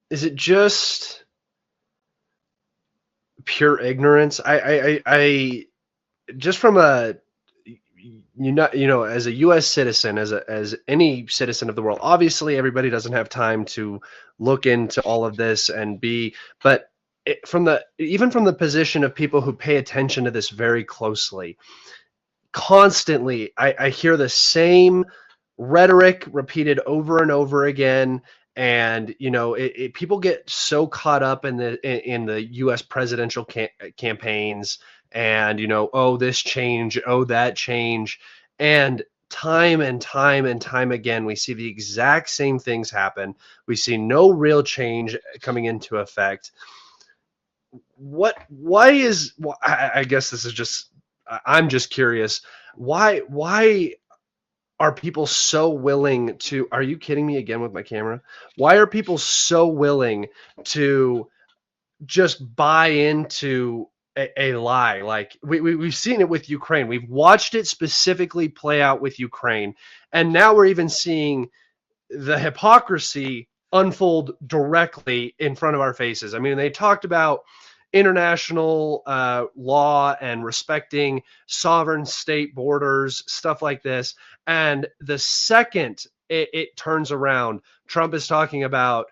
is it just pure ignorance? I just from a as a U.S. citizen, as any citizen of the world, obviously everybody doesn't have time to look into all of this and be, but even from the position of people who pay attention to this very closely, constantly, I hear the same rhetoric repeated over and over again. And people get so caught up in the U.S. presidential campaigns, and oh, this change, oh, that change, and time and time and time again, we see the exact same things happen. We see no real change coming into effect. Why is, I guess this is just, I'm just curious, why are people so willing to, are you kidding me again with my camera? Why are people so willing to just buy into a lie? Like we've seen it with Ukraine. We've watched it specifically play out with Ukraine. And now we're even seeing the hypocrisy unfold directly in front of our faces. I mean, they talked about international law and respecting sovereign state borders, stuff like this. And the second it turns around, Trump is talking about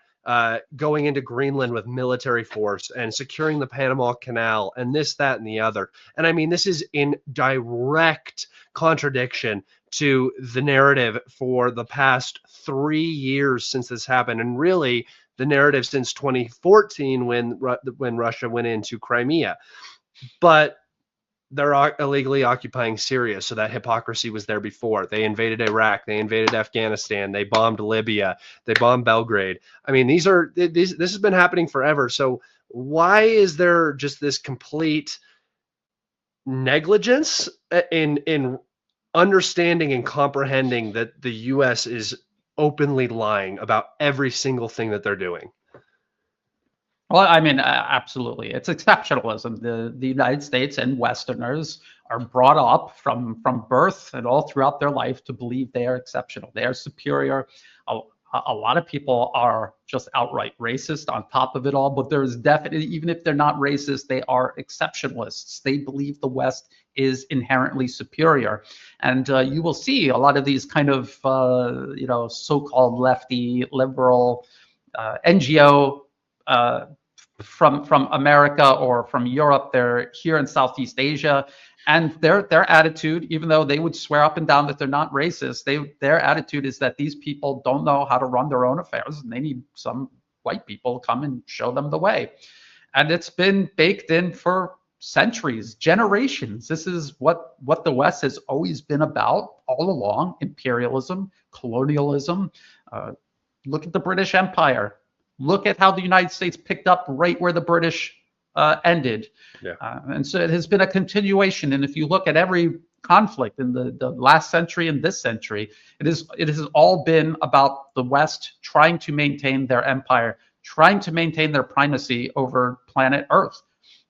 going into Greenland with military force and securing the Panama Canal and this, that, and the other. And I mean, this is in direct contradiction to the narrative for the past 3 years since this happened, and really the narrative since 2014 when Russia went into Crimea. But they're illegally occupying Syria, so that hypocrisy was there before. They invaded Iraq, they invaded Afghanistan, they bombed Libya, they bombed Belgrade. I mean, this has been happening forever. So why is there just this complete negligence in understanding and comprehending that the U.S. is openly lying about every single thing that they're doing? Well, I mean, absolutely. It's exceptionalism. The United States and Westerners are brought up from birth and all throughout their life to believe they are exceptional. They are superior. A lot of people are just outright racist on top of it all, but there's definitely, even if they're not racist, they are exceptionalists. They believe the West is inherently superior. And you will see a lot of these kind of, so-called lefty, liberal NGO from America or from Europe. They're here in Southeast Asia, and their attitude, even though they would swear up and down that they're not racist, their attitude is that these people don't know how to run their own affairs, and they need some white people to come and show them the way. And it's been baked in for centuries, generations. This is what the West has always been about all along: imperialism, colonialism. Look at the British Empire. Look at how the United States picked up right where the British ended. Yeah. And so it has been a continuation. And if you look at every conflict in the last century and this century, it has all been about the West trying to maintain their empire, trying to maintain their primacy over planet Earth.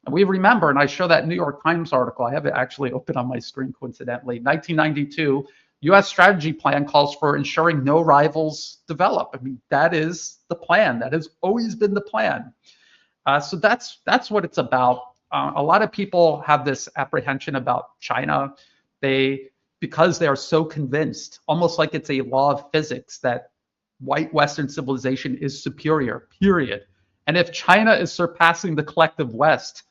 And we remember, and I show that New York Times article, I have it actually open on my screen coincidentally, 1992, U.S. strategy plan calls for ensuring no rivals develop. I mean, that is the plan. That has always been the plan. So that's what it's about. A lot of people have this apprehension about China. Because they are so convinced, almost like it's a law of physics, that white Western civilization is superior, period. And if China is surpassing the collective West,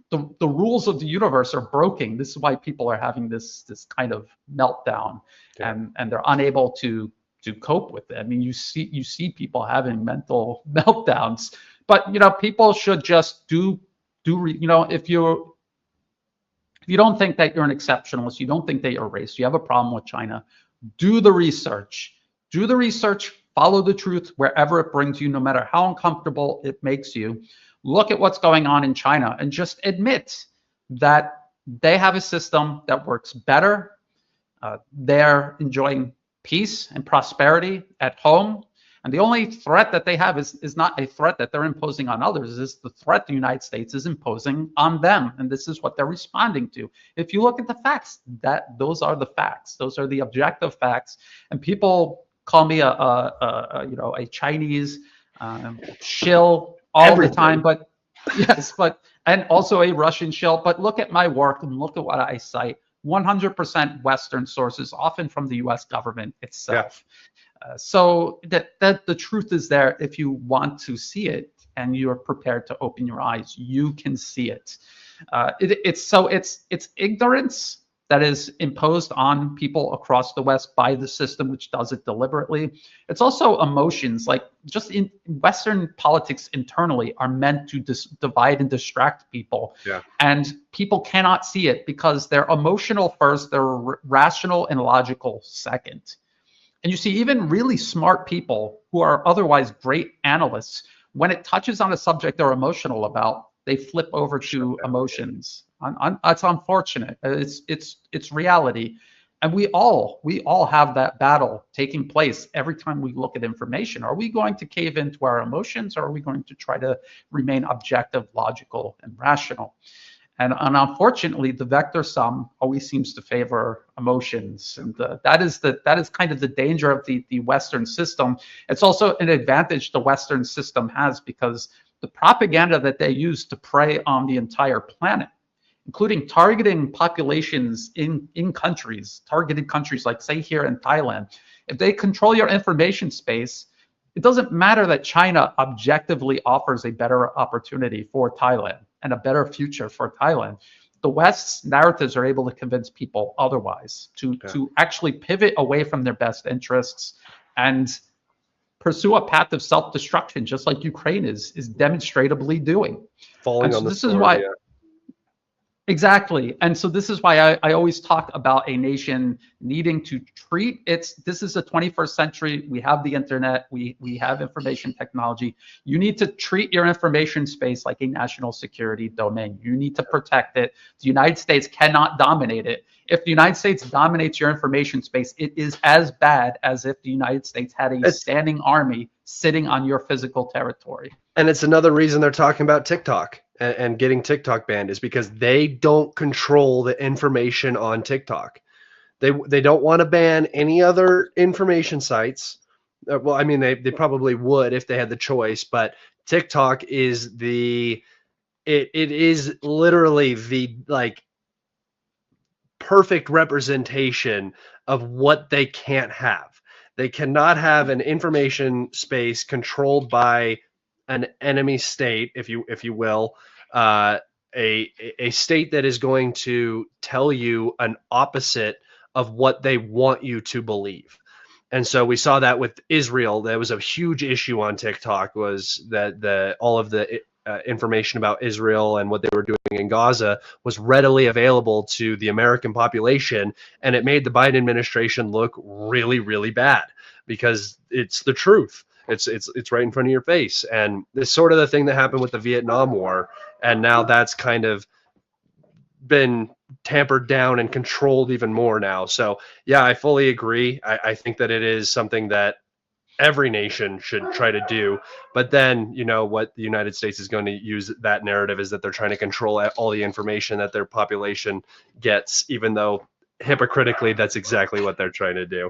the rules of the universe are broken. This is why people are having this kind of meltdown, and they're unable to cope with it. I mean, you see people having mental meltdowns, but people should just if you don't think that you're an exceptionalist, you don't think that you're racist, you have a problem with China, do the research. Follow the truth wherever it brings you, no matter how uncomfortable it makes you. Look at what's going on in China and just admit that they have a system that works better. They're enjoying peace and prosperity at home. And the only threat that they have is not a threat that they're imposing on others, is the threat the United States is imposing on them. And this is what they're responding to. If you look at the facts, those are the facts. Those are the objective facts. And people call me a Chinese shill all the time, Everything. but yes, but and also a Russian shill. But look at my work and look at what I cite. 100% Western sources, often from the U.S. government Yeah. itself. So that the truth is there. If you want to see it and you're prepared to open your eyes, you can see it. It's ignorance that is imposed on people across the West by the system, which does it deliberately. It's also emotions, like just in Western politics internally are meant to divide and distract people. Yeah. And people cannot see it because they're emotional first, they're rational and logical second. And you see even really smart people who are otherwise great analysts, when it touches on a subject they're emotional about, they flip over to emotions. That's unfortunate. It's reality, and we all have that battle taking place every time we look at information. Are we going to cave into our emotions, or are we going to try to remain objective, logical, and rational? And unfortunately, the vector sum always seems to favor emotions, and that is kind of the danger of the Western system. It's also an advantage the Western system has because the propaganda that they use to prey on the entire planet, including targeting populations in countries, targeted countries like say here in Thailand, if they control your information space, it doesn't matter that China objectively offers a better opportunity for Thailand and a better future for Thailand. The West's narratives are able to convince people otherwise, to actually pivot away from their best interests and pursue a path of self-destruction, just like Ukraine is demonstrably doing. Falling And on so the this is sword. why Yeah. Exactly. And so this is why I always talk about a nation needing to treat this is the 21st century. We have the internet, we have information technology. You need to treat your information space like a national security domain. You need to protect it. The United States cannot dominate it. If the United States dominates your information space, it is as bad as if the United States had a standing army sitting on your physical territory. And it's another reason they're talking about TikTok and getting TikTok banned is because they don't control the information on TikTok. They don't want to ban any other information sites. Well, I mean, they probably would if they had the choice, but TikTok is it is literally the like perfect representation of what they can't have. They cannot have an information space controlled by an enemy state, if you will, a state that is going to tell you an opposite of what they want you to believe. And so we saw that with Israel. That was a huge issue on TikTok, was that all of the information about Israel and what they were doing in Gaza was readily available to the American population, and it made the Biden administration look really, really bad because it's the truth. It's right in front of your face, and it's sort of the thing that happened with the Vietnam War, and now that's kind of been tampered down and controlled even more now. So yeah, I fully agree. I think that it is something that every nation should try to do. But then, what the United States is going to use that narrative is that they're trying to control all the information that their population gets, even though hypocritically, that's exactly what they're trying to do.